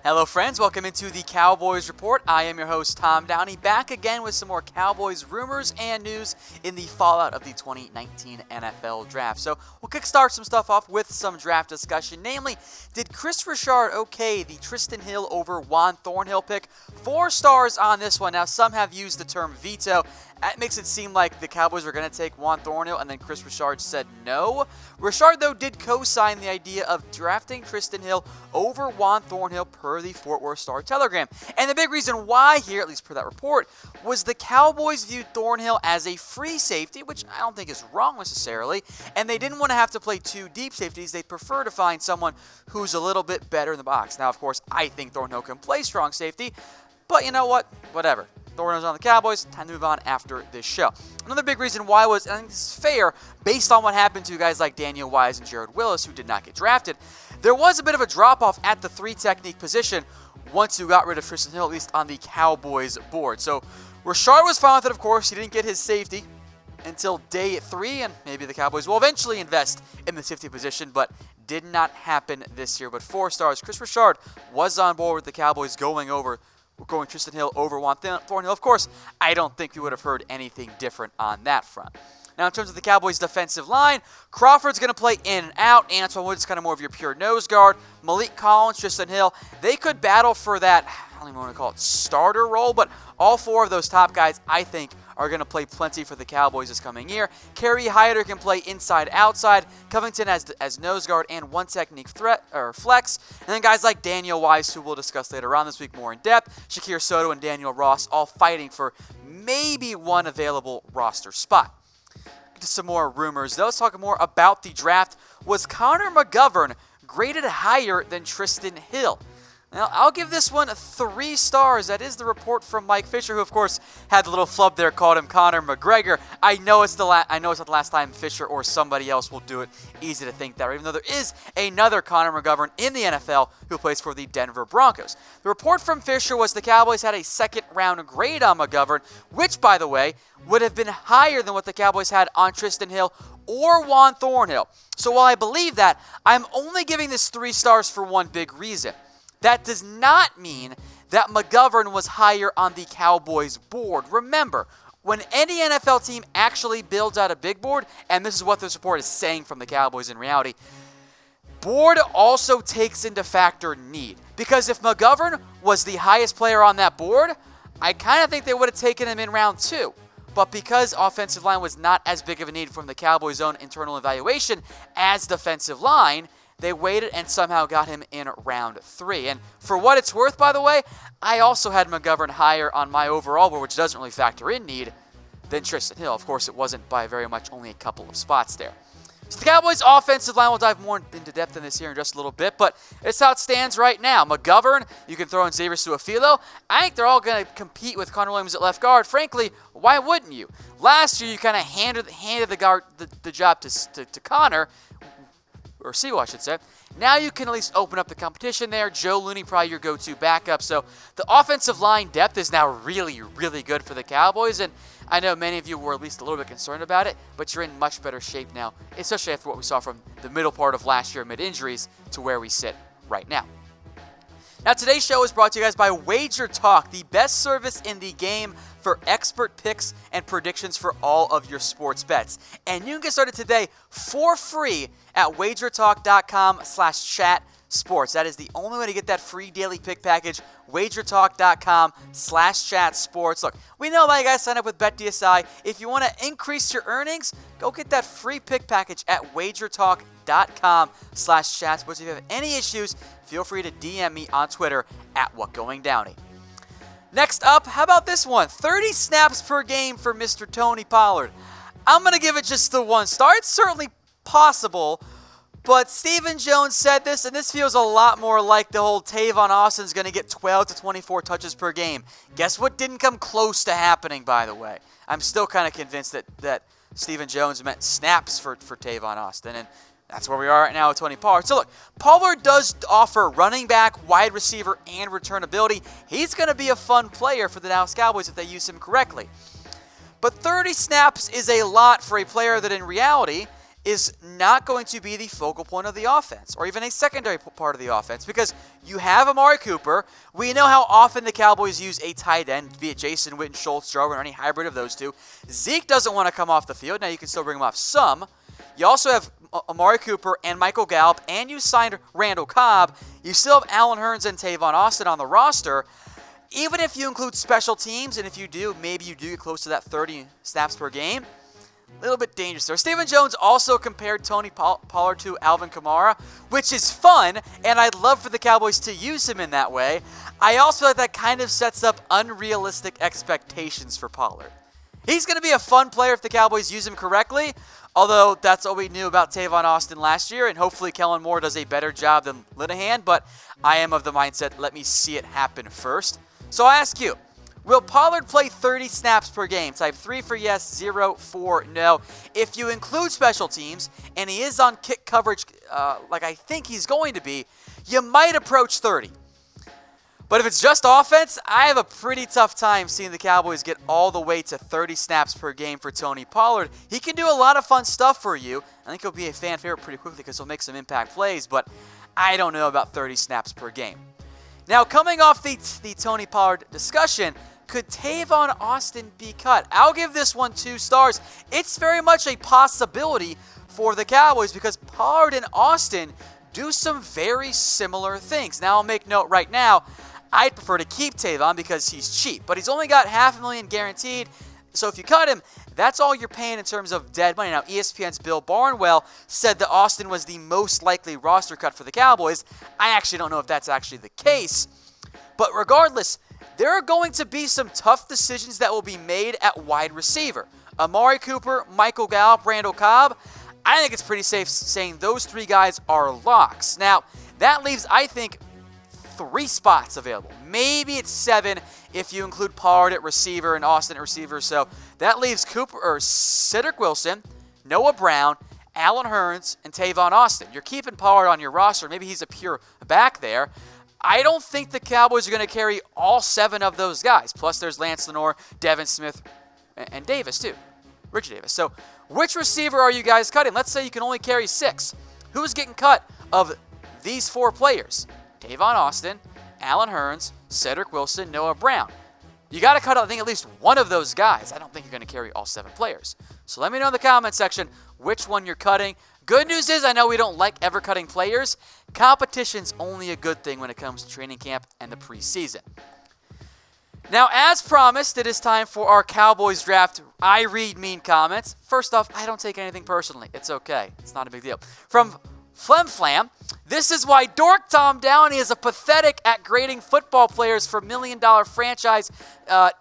Hello friends, welcome into the Cowboys Report. I am your host Tom Downey, back again with some more Cowboys rumors and news in the fallout of the 2019 NFL Draft. So we'll kickstart some stuff off with some draft discussion, namely, did Kris Richard okay the Trysten Hill over Juan Thornhill pick? 4 stars on this one. Now some have used the term veto. That makes it seem like the Cowboys were going to take Juan Thornhill, and then Kris Richard said no. Richard, though, did co-sign the idea of drafting Trysten Hill over Juan Thornhill per the Fort Worth Star-Telegram. And the big reason why here, at least per that report, was the Cowboys viewed Thornhill as a free safety, which I don't think is wrong necessarily, and they didn't want to have to play 2 deep safeties. They prefer to find someone who's a little bit better in the box. Now, of course, I think Thornhill can play strong safety, but you know what? Whatever. Thornhill's on the Cowboys, time to move on after this show. Another big reason why was, and I think this is fair, based on what happened to guys like Daniel Wise and Jared Willis, who did not get drafted, there was a bit of a drop-off at the 3 technique position once you got rid of Trysten Hill, at least on the Cowboys board. So Richard was fine with it, of course. He didn't get his safety until day 3, and maybe the Cowboys will eventually invest in the safety position, but did not happen this year. But 4 stars, Kris Richard was on board with the Cowboys going Trysten Hill over Juan Thornhill. Of course, I don't think we would have heard anything different on that front. Now, in terms of the Cowboys' defensive line, Crawford's going to play in and out. Antoine Wood's kind of more of your pure nose guard. Malik Collins, Trysten Hill, they could battle for that, I don't even want to call it starter role, but all 4 of those top guys, I think, are going to play plenty for the Cowboys this coming year. Kerry Hyder can play inside, outside. Covington as nose guard and 1 technique threat or flex. And then guys like Daniel Wise, who we'll discuss later on this week more in depth. Shakir Soto and Daniel Ross all fighting for maybe 1 available roster spot. Get to some more rumors, though. Let's talk more about the draft. Was Connor McGovern graded higher than Trysten Hill? Now, I'll give this one 3 stars. That is the report from Mike Fisher, who, of course, had the little flub there, called him Connor McGregor. I know it's not the last time Fisher or somebody else will do it. Easy to think that, even though there is another Connor McGovern in the NFL who plays for the Denver Broncos. The report from Fisher was the Cowboys had a 2nd-round grade on McGovern, which, by the way, would have been higher than what the Cowboys had on Trysten Hill or Juan Thornhill. So while I believe that, I'm only giving this 3 stars for one big reason. That does not mean that McGovern was higher on the Cowboys board. Remember, when any NFL team actually builds out a big board, and this is what this report is saying from the Cowboys in reality, board also takes into factor need. Because if McGovern was the highest player on that board, I kind of think they would have taken him in round 2. But because offensive line was not as big of a need from the Cowboys' own internal evaluation as defensive line, they waited and somehow got him in round 3. And for what it's worth, by the way, I also had McGovern higher on my overall board, which doesn't really factor in need, than Trysten Hill. Of course, it wasn't by very much, only a couple of spots there. So the Cowboys' offensive line, we'll dive more into depth in this here in just a little bit, but it's how it stands right now. McGovern, you can throw in Xavier Su'a-Filo. I think they're all going to compete with Connor Williams at left guard. Frankly, why wouldn't you? Last year, you kind of handed the job to Connor, or Sewell, I should say. Now you can at least open up the competition there. Joe Looney, probably your go-to backup. So the offensive line depth is now really, really good for the Cowboys. And I know many of you were at least a little bit concerned about it, but you're in much better shape now, especially after what we saw from the middle part of last year amid injuries to where we sit right now. Now, today's show is brought to you guys by Wager Talk, the best service in the game for expert picks and predictions for all of your sports bets. And you can get started today for free at wagertalk.com/chatsports. That is the only way to get that free daily pick package, wagertalk.com/chatsports. Look, we know that you guys sign up with BetDSI. If you want to increase your earnings, go get that free pick package at wagertalk.com/chatsports. If you have any issues, feel free to DM me on Twitter at WhatGoingDowney. Next up, how about this one? 30 snaps per game for Mr. Tony Pollard. I'm going to give it just the 1 star. It's certainly possible, but Stephen Jones said this, and this feels a lot more like the whole Tavon Austin's going to get 12 to 24 touches per game. Guess what didn't come close to happening, by the way? I'm still kind of convinced that Stephen Jones meant snaps for Tavon Austin, and that's where we are right now with Tony Pollard. So look, Pollard does offer running back, wide receiver, and return ability. He's going to be a fun player for the Dallas Cowboys if they use him correctly. But 30 snaps is a lot for a player that in reality is not going to be the focal point of the offense or even a secondary part of the offense because you have Amari Cooper. We know how often the Cowboys use a tight end, be it Jason Witten, Schultz, Jarwin, or any hybrid of those two. Zeke doesn't want to come off the field. Now you can still bring him off some. You also have Amari Cooper and Michael Gallup, and you signed Randall Cobb. You still have Allen Hurns and Tavon Austin on the roster. Even if you include special teams, and if you do, maybe you do get close to that 30 snaps per game, a little bit dangerous there. Stephen Jones also compared Tony Pollard to Alvin Kamara, which is fun, and I'd love for the Cowboys to use him in that way. I also feel like that kind of sets up unrealistic expectations for Pollard. He's going to be a fun player if the Cowboys use him correctly, although that's what we knew about Tavon Austin last year, and hopefully Kellen Moore does a better job than Linehan, but I am of the mindset, let me see it happen first. So I ask you, will Pollard play 30 snaps per game? Type 3 for yes, 0 for no. If you include special teams, and he is on kick coverage like I think he's going to be, you might approach 30. But if it's just offense, I have a pretty tough time seeing the Cowboys get all the way to 30 snaps per game for Tony Pollard. He can do a lot of fun stuff for you. I think he'll be a fan favorite pretty quickly because he'll make some impact plays, but I don't know about 30 snaps per game. Now, coming off the Tony Pollard discussion, could Tavon Austin be cut? I'll give this one 2 stars. It's very much a possibility for the Cowboys because Pollard and Austin do some very similar things. Now, I'll make note right now, I'd prefer to keep Tavon because he's cheap, but he's only got $500,000 guaranteed. So if you cut him, that's all you're paying in terms of dead money. Now, ESPN's Bill Barnwell said that Austin was the most likely roster cut for the Cowboys. I actually don't know if that's actually the case. But regardless, there are going to be some tough decisions that will be made at wide receiver. Amari Cooper, Michael Gallup, Randall Cobb. I think it's pretty safe saying those 3 guys are locks. Now, that leaves, I think, 3 spots available. Maybe it's 7 if you include Pollard at receiver and Austin at receiver. So that leaves Cedric Wilson, Noah Brown, Allen Hurns, and Tavon Austin. You're keeping Pollard on your roster. Maybe he's a pure back there. I don't think the Cowboys are going to carry all 7 of those guys. Plus, there's Lance Lenore, Devin Smith, and Davis, too. Richard Davis. So which receiver are you guys cutting? Let's say you can only carry 6. Who's getting cut of these 4 players? Tavon Austin, Allen Hurns, Cedric Wilson, Noah Brown. You got to cut out, I think, at least one of those guys. I don't think you're going to carry all 7 players. So let me know in the comment section which one you're cutting. Good news is I know we don't like ever cutting players. Competition's only a good thing when it comes to training camp and the preseason. Now, as promised, it is time for our Cowboys draft I read mean comments. First off, I don't take anything personally. It's okay. It's not a big deal. From Flam Flam, this is why Dork Tom Downey is a pathetic at grading football players for $1 million franchise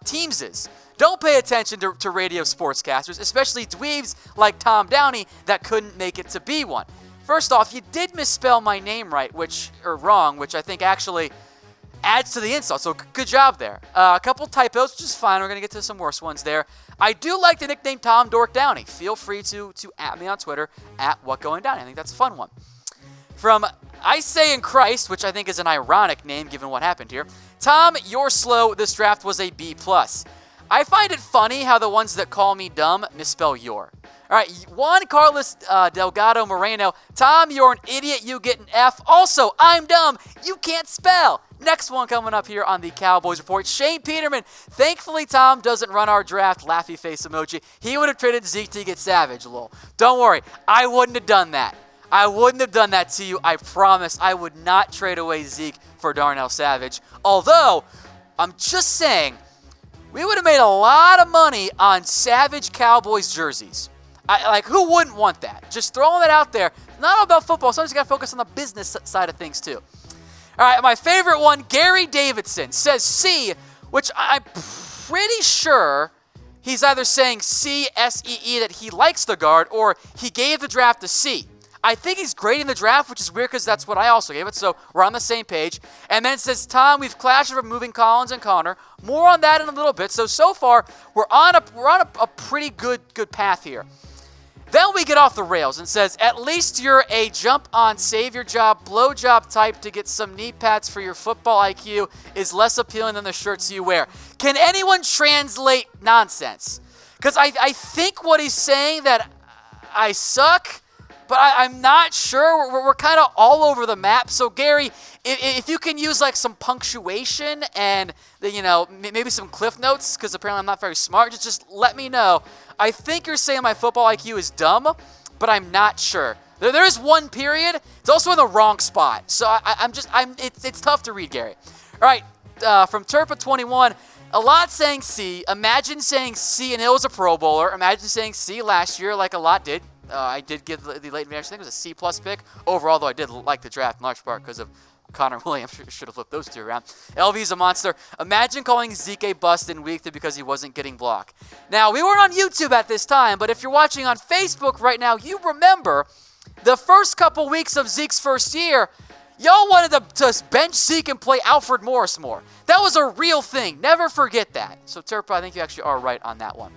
teams. Don't pay attention to radio sportscasters, especially dweebs like Tom Downey that couldn't make it to be one. First off, you did misspell my name wrong, which I think actually adds to the insult. So good job there. A couple typos, which is fine. We're going to get to some worse ones there. I do like the nickname Tom Dork Downey. Feel free to at me on Twitter at WhatGoingDowney. I think that's a fun one. From I Say in Christ, which I think is an ironic name given what happened here. Tom, you're slow. This draft was a B+. I find it funny how the ones that call me dumb misspell your. All right, Juan Carlos Delgado Moreno. Tom, you're an idiot. You get an F. Also, I'm dumb. You can't spell. Next one coming up here on the Cowboys Report. Shane Peterman. Thankfully, Tom doesn't run our draft. Laughy face emoji. He would have traded Zeke to get Savage. Lol. Don't worry. I wouldn't have done that. I wouldn't have done that to you. I promise. I would not trade away Zeke for Darnell Savage. Although, I'm just saying, we would have made a lot of money on Savage Cowboys jerseys. Who wouldn't want that? Just throwing that out there. Not all about football. Sometimes you got to focus on the business side of things, too. All right, my favorite one, Gary Davidson, says C, which I'm pretty sure he's either saying C-S-E-E, that he likes the guard, or he gave the draft a C. I think he's grading the draft, which is weird because that's what I also gave it, so we're on the same page. And then it says, Tom, we've clashed over moving Collins and Connor. More on that in a little bit. So far, we're on a pretty good path here. Then we get off the rails and says, at least you're a jump on, save your job, blow job type to get some knee pads for your football IQ is less appealing than the shirts you wear. Can anyone translate nonsense? Because I think what he's saying that I suck, but I'm not sure. We're kind of all over the map. So, Gary, if you can use like some punctuation and, maybe some cliff notes, because apparently I'm not very smart, just let me know. I think you're saying my football IQ is dumb, but I'm not sure. There is one period. It's also in the wrong spot. So it's tough to read, Gary. All right, from Turpa21, a lot saying C. Imagine saying C and Hill was a Pro Bowler. Imagine saying C last year like a lot did. I did give the late advantage. I think it was a C+ pick. Overall, though, I did like the draft in large part because of Connor Williams. Should have flipped those two around. LV's a monster. Imagine calling Zeke a bust in week 3 because he wasn't getting blocked. Now, we weren't on YouTube at this time, but if you're watching on Facebook right now, you remember the first couple weeks of Zeke's first year, y'all wanted to bench Zeke and play Alfred Morris more. That was a real thing. Never forget that. So, Turpa, I think you actually are right on that one.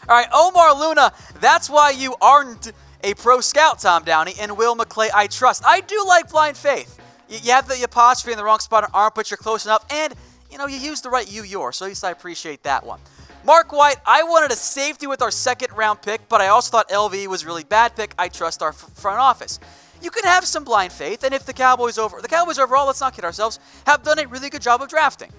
All right, Omar Luna, that's why you aren't a pro scout, Tom Downey, and Will McClay, I trust. I do like blind faith. You have the apostrophe in the wrong spot on arm, but you're close enough, and, you used the right your, so at least I appreciate that one. Mark White, I wanted a safety with our second-round pick, but I also thought LV was a really bad pick. I trust our front office. You can have some blind faith, and if the Cowboys overall, let's not kid ourselves, have done a really good job of drafting.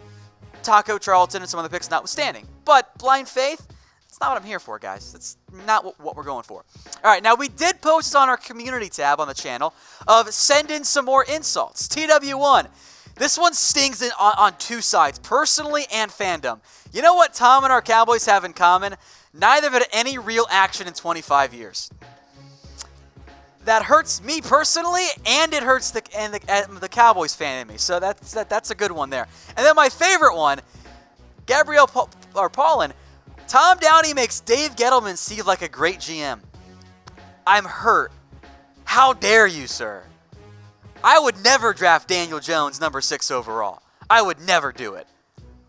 Taco Charlton and some other picks notwithstanding. But blind faith, that's not what I'm here for, guys. That's not what we're going for. All right, now we did post on our community tab on the channel of send in some more insults. TW1, this one stings on two sides, personally and fandom. You know what Tom and our Cowboys have in common? Neither have had any real action in 25 years. That hurts me personally, and it hurts the Cowboys fan in me. So that's a good one there. And then my favorite one, Gabrielle Paulin, Tom Downey makes Dave Gettleman seem like a great GM. I'm hurt. How dare you, sir? I would never draft Daniel Jones number 6 overall. I would never do it.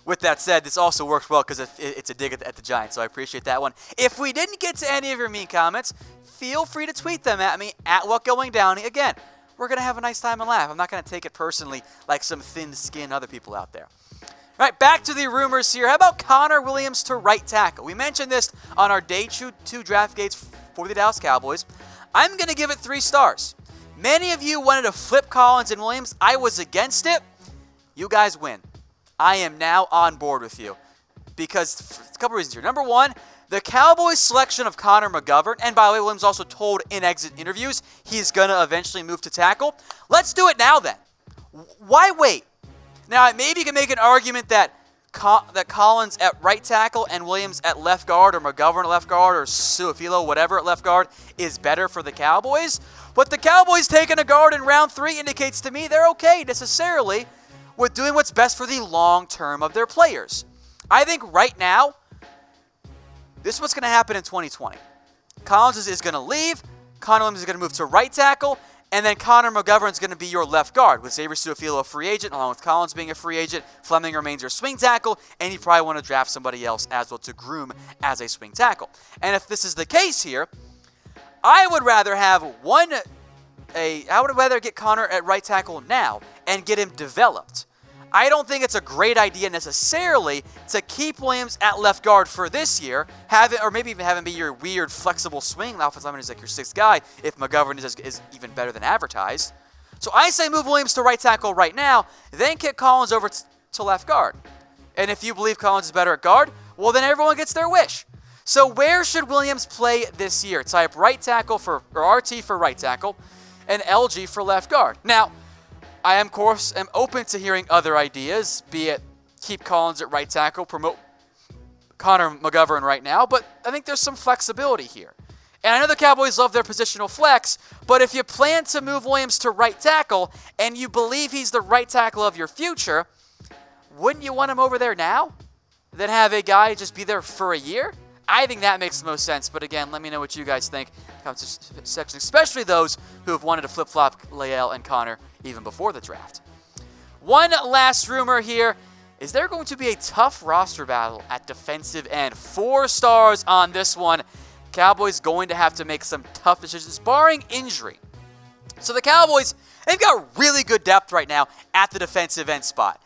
With that said, this also works well because it's a dig at the Giants, so I appreciate that one. If we didn't get to any of your mean comments, feel free to tweet them at me, at WhatGoingDowney. Again, we're going to have a nice time and laugh. I'm not going to take it personally like some thin-skinned other people out there. All right, back to the rumors here. How about Connor Williams to right tackle? We mentioned this on our Day 2 draft gates for the Dallas Cowboys. I'm going to give it 3 stars. Many of you wanted to flip Collins and Williams. I was against it. You guys win. I am now on board with you because a couple reasons here. Number one, the Cowboys' selection of Connor McGovern, and by the way, Williams also told in exit interviews he's going to eventually move to tackle. Let's do it now then. Why wait? Now, maybe you can make an argument that Collins at right tackle and Williams at left guard, or McGovern at left guard, or Suafilo, whatever, at left guard is better for the Cowboys. But the Cowboys taking a guard in round 3 indicates to me they're okay necessarily with doing what's best for the long term of their players. I think right now, this is what's going to happen in 2020. Collins is going to leave, Connor Williams is going to move to right tackle, and then Connor McGovern is going to be your left guard, with Xavier Suafilo a free agent, along with Collins being a free agent. Fleming remains your swing tackle, and you probably want to draft somebody else as well to groom as a swing tackle. And if this is the case here, I would rather get Connor at right tackle now and get him developed. I don't think it's a great idea necessarily to keep Williams at left guard for this year, or maybe even have him be your weird, flexible swing. Offensive lineman is like your 6th guy if McGovern is even better than advertised. So I say move Williams to right tackle right now, then kick Collins over to left guard. And if you believe Collins is better at guard, well, then everyone gets their wish. So where should Williams play this year? Type right tackle or RT for right tackle and LG for left guard. Now, I, of course, am open to hearing other ideas, be it keep Collins at right tackle, promote Connor McGovern right now, but I think there's some flexibility here. And I know the Cowboys love their positional flex, but if you plan to move Williams to right tackle and you believe he's the right tackle of your future, wouldn't you want him over there now? Then have a guy just be there for a year? I think that makes the most sense, but again, let me know what you guys think in the comment section, especially those who have wanted to flip-flop Lael and Connor even before the draft. One last rumor here. Is there going to be a tough roster battle at defensive end? 4 stars on this one. Cowboys going to have to make some tough decisions, barring injury. So the Cowboys, they've got really good depth right now at the defensive end spot,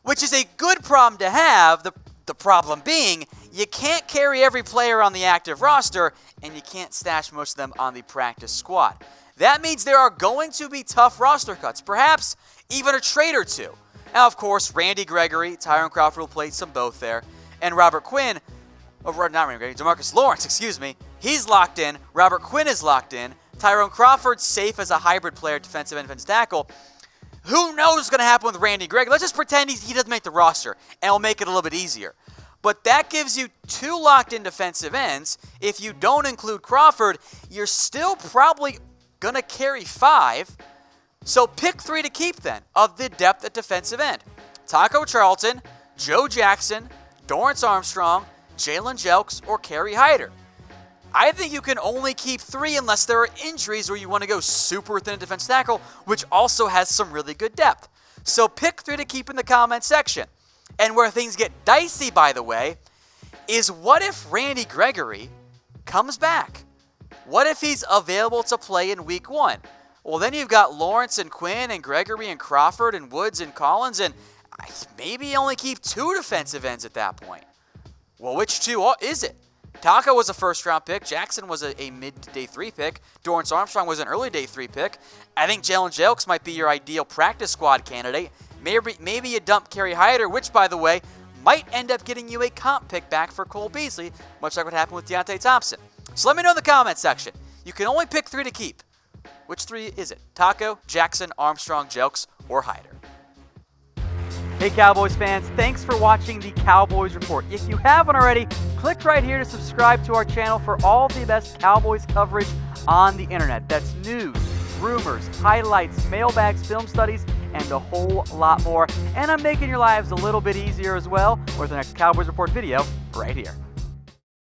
which is a good problem to have. The problem being, you can't carry every player on the active roster, and you can't stash most of them on the practice squad. That means there are going to be tough roster cuts, perhaps even a trade or two. Now, of course, Randy Gregory, Tyrone Crawford will play some both there, and Robert Quinn, not Randy Gregory, DeMarcus Lawrence, he's locked in. Robert Quinn is locked in. Tyrone Crawford's safe as a hybrid player, defensive end, defensive tackle. Who knows what's going to happen with Randy Gregory? Let's just pretend he doesn't make the roster, and it'll make it a little bit easier. But that gives you 2 locked-in defensive ends. If you don't include Crawford, you're still probably going to carry 5. So pick 3 to keep then of the depth at defensive end. Taco Charlton, Joe Jackson, Dorrance Armstrong, Jalen Jelks, or Kerry Hyder. I think you can only keep 3 unless there are injuries or you want to go super thin defensive tackle, which also has some really good depth. So pick 3 to keep in the comment section. And where things get dicey, by the way, is what if Randy Gregory comes back? What if he's available to play in week 1? Well, then you've got Lawrence and Quinn and Gregory and Crawford and Woods and Collins, and maybe you only keep 2 defensive ends at that point. Well, which 2 is it? Taco was a first-round pick. Jackson was a mid-day 3 pick. Dorrance Armstrong was an early day 3 pick. I think Jalen Jelks might be your ideal practice squad candidate. Maybe you dump Kerry Hyder, which, by the way, might end up getting you a comp pick back for Cole Beasley, much like what happened with Deontay Thompson. So let me know in the comment section. You can only pick 3 to keep. Which 3 is it? Taco, Jackson, Armstrong, Jelks, or Hyder? Hey Cowboys fans, thanks for watching the Cowboys Report. If you haven't already, click right here to subscribe to our channel for all the best Cowboys coverage on the internet. That's news, rumors, highlights, mailbags, film studies, and a whole lot more. And I'm making your lives a little bit easier as well with the next Cowboys Report video right here.